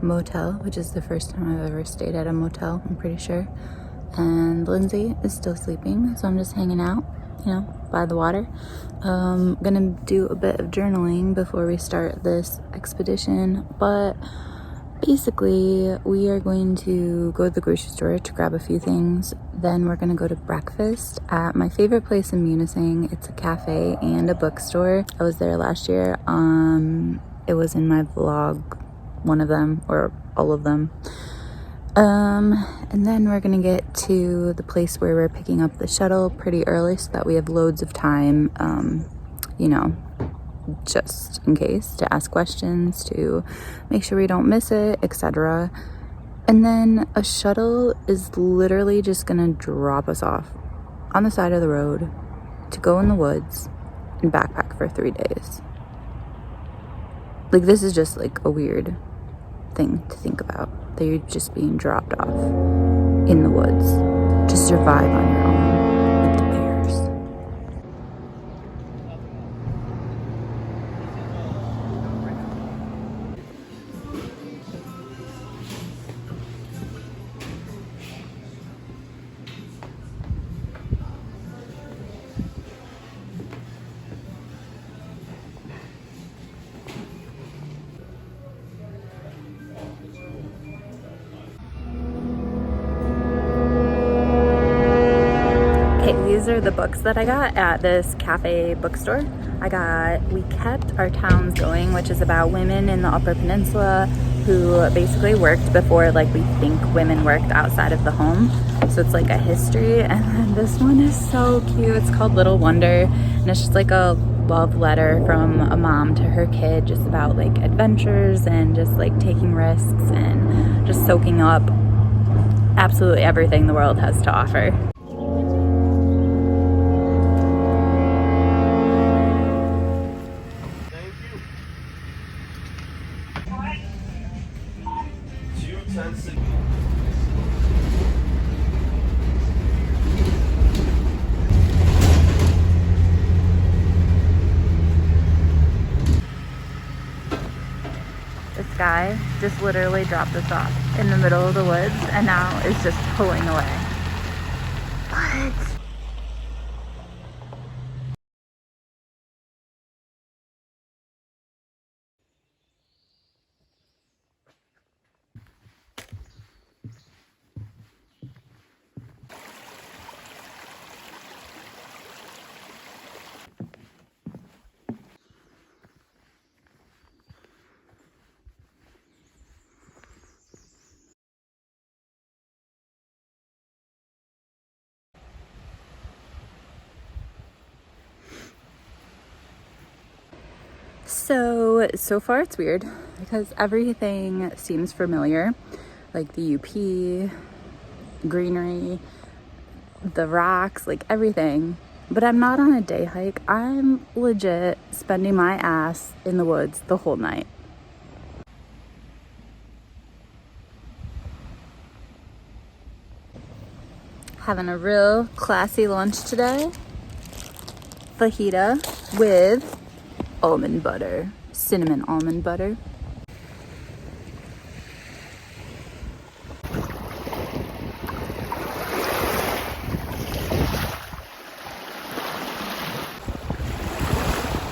motel, which is the first time I've ever stayed at a motel, I'm pretty sure. And Lindsey is still sleeping, so I'm just hanging out, you know, by the water. Gonna do a bit of journaling before we start this expedition, but basically we are going to go to the grocery store to grab a few things. Then we're gonna go to breakfast at my favorite place in Munising. It's a cafe and a bookstore. I was there last year. It was in my vlog, one of them or all of them. And then we're gonna get to the place where we're picking up the shuttle pretty early so that we have loads of time, you know, just in case, to ask questions, to make sure we don't miss it, etc. And then a shuttle is literally just gonna drop us off on the side of the road to go in the woods and backpack for 3 days. Like, this is just like a weird thing to think about, that you're just being dropped off in the woods to survive on your own with the bears. These are the books that I got at this cafe bookstore. We kept Our Towns Going, which is about women in the Upper Peninsula who basically worked before, like, we think women worked outside of the home. So it's like a history. And then this one is so cute. It's called Little Wonder, and it's just like a love letter from a mom to her kid, just about like adventures and just like taking risks and just soaking up absolutely everything the world has to offer. This guy just literally dropped us off in the middle of the woods and now is just pulling away. What? So far it's weird because everything seems familiar, like the UP, greenery, the rocks, like everything. But I'm not on a day hike. I'm legit spending my ass in the woods the whole night. Having a real classy lunch today. Fajita with almond butter, cinnamon almond butter.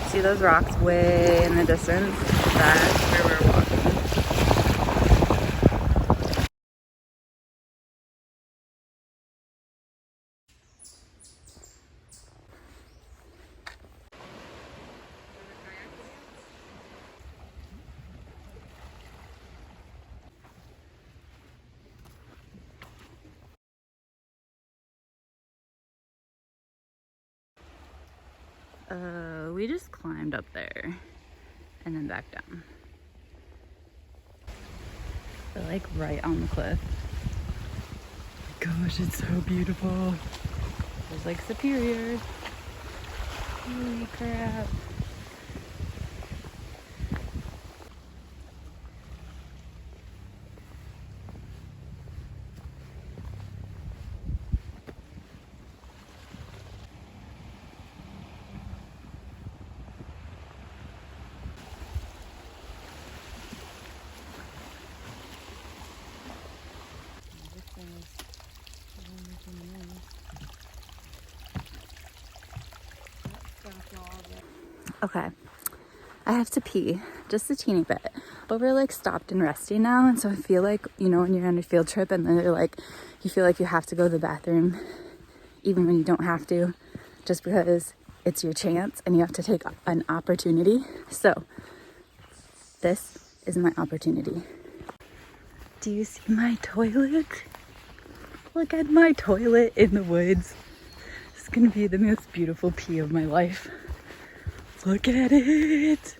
See those rocks way in the distance? That's where we're walking. We just climbed up there and then back down. They're like right on the cliff. Gosh, it's so beautiful. There's like Superior. Holy crap. Okay, I have to pee just a teeny bit, but we're like stopped and resting now, and so I feel like, you know, when you're on a field trip and then you're like, you feel like you have to go to the bathroom even when you don't have to, just because it's your chance and you have to take an opportunity. So this is my opportunity. Do you see my toilet? Look at my toilet in the woods. It's gonna be the most beautiful pee of my life. Look at it.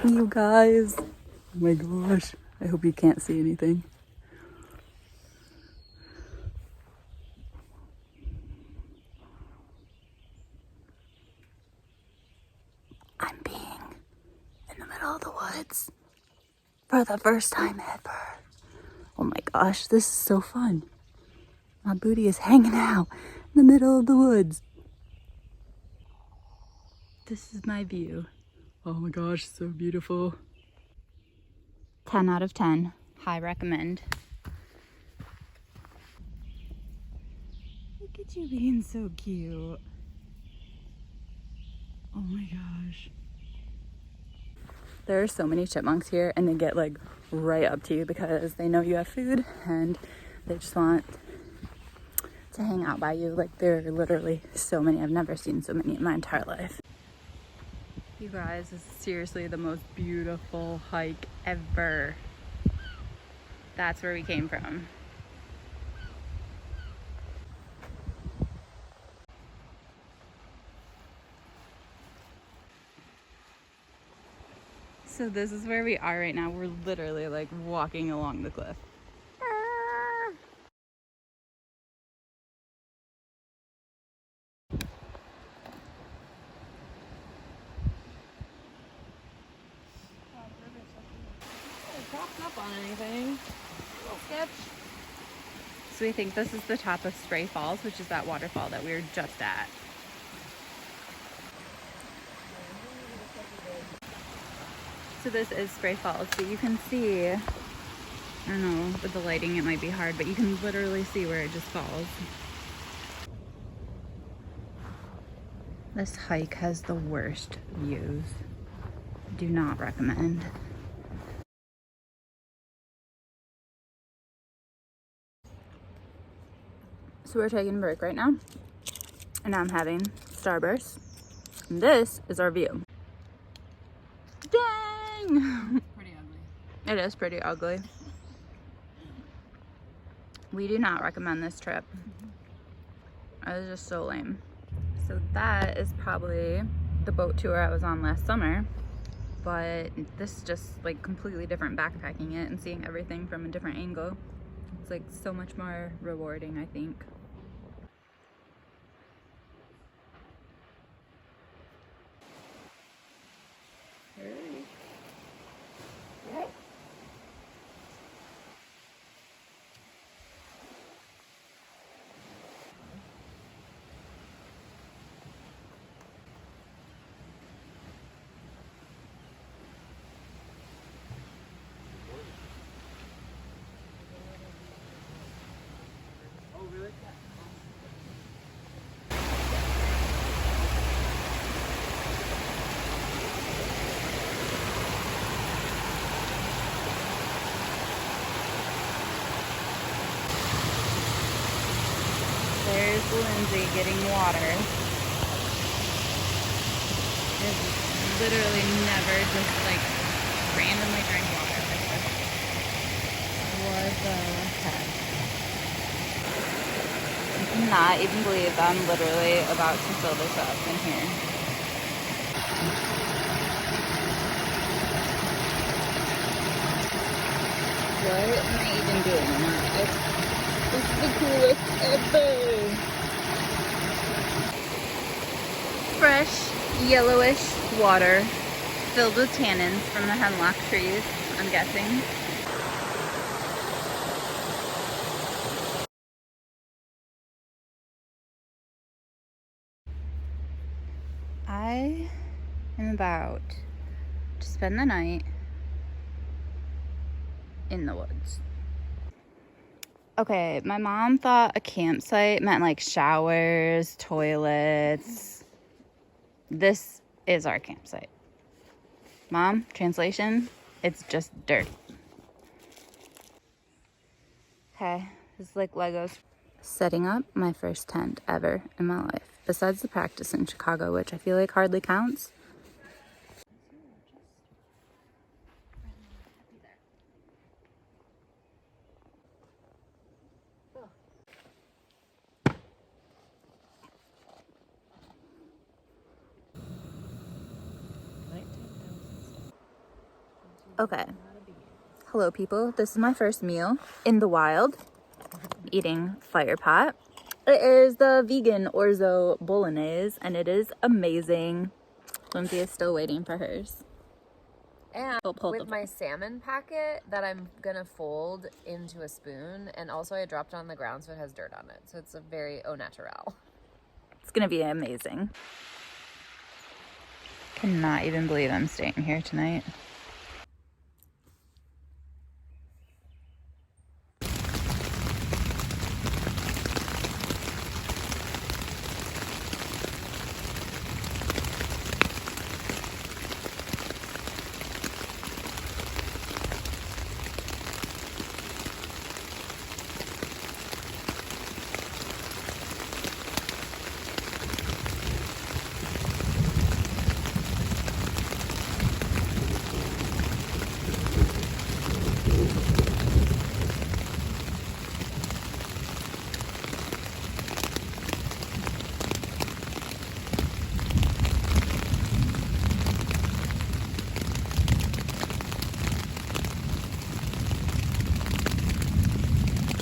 You guys. Oh my gosh. I hope you can't see anything. I'm peeing in the middle of the woods for the first time ever. Oh my gosh, this is so fun. My booty is hanging out in the middle of the woods. This is my view. Oh my gosh, so beautiful. 10 out of 10. High recommend. Look at you being so cute. Oh my gosh. There are so many chipmunks here, and they get like right up to you because they know you have food and they just want to hang out by you. Like, there are literally so many. I've never seen so many in my entire life. You guys, this is seriously the most beautiful hike ever. That's where we came from. So this is where we are right now. We're literally like walking along the cliff. Up on anything. Little sketch. So we think this is the top of Spray Falls, which is that waterfall that we were just at. So this is Spray Falls, but you can see, I don't know, with the lighting it might be hard, but you can literally see where it just falls. This hike has the worst views. Do not recommend. So we're taking a break right now, and I'm having Starburst. And this is our view. Dang! Pretty ugly. It is pretty ugly. We do not recommend this trip. It was just so lame. So that is probably the boat tour I was on last summer, but this is just like completely different, backpacking it and seeing everything from a different angle. It's like so much more rewarding, I think. There's Lindsey getting water. There's literally never just like randomly drank water like this. What the heck? I cannot even believe I'm literally about to fill this up in here. What am I even doing? This is the coolest ever. Fresh, yellowish water filled with tannins from the hemlock trees, I'm guessing. I am about to spend the night in the woods. Okay, my mom thought a campsite meant like showers, toilets. This is our campsite. Mom, translation, it's just dirt. Okay, this is like Legos. Setting up my first tent ever in my life, besides the practice in Chicago, which I feel like hardly counts. Okay. Hello, people. This is my first meal in the wild, eating fire pot. It is the vegan orzo bolognese, and it is amazing. Lindsey is still waiting for hers. And with my salmon packet that I'm gonna fold into a spoon, and also I dropped it on the ground so it has dirt on it. So it's a very au naturel. It's gonna be amazing. Cannot even believe I'm staying here tonight.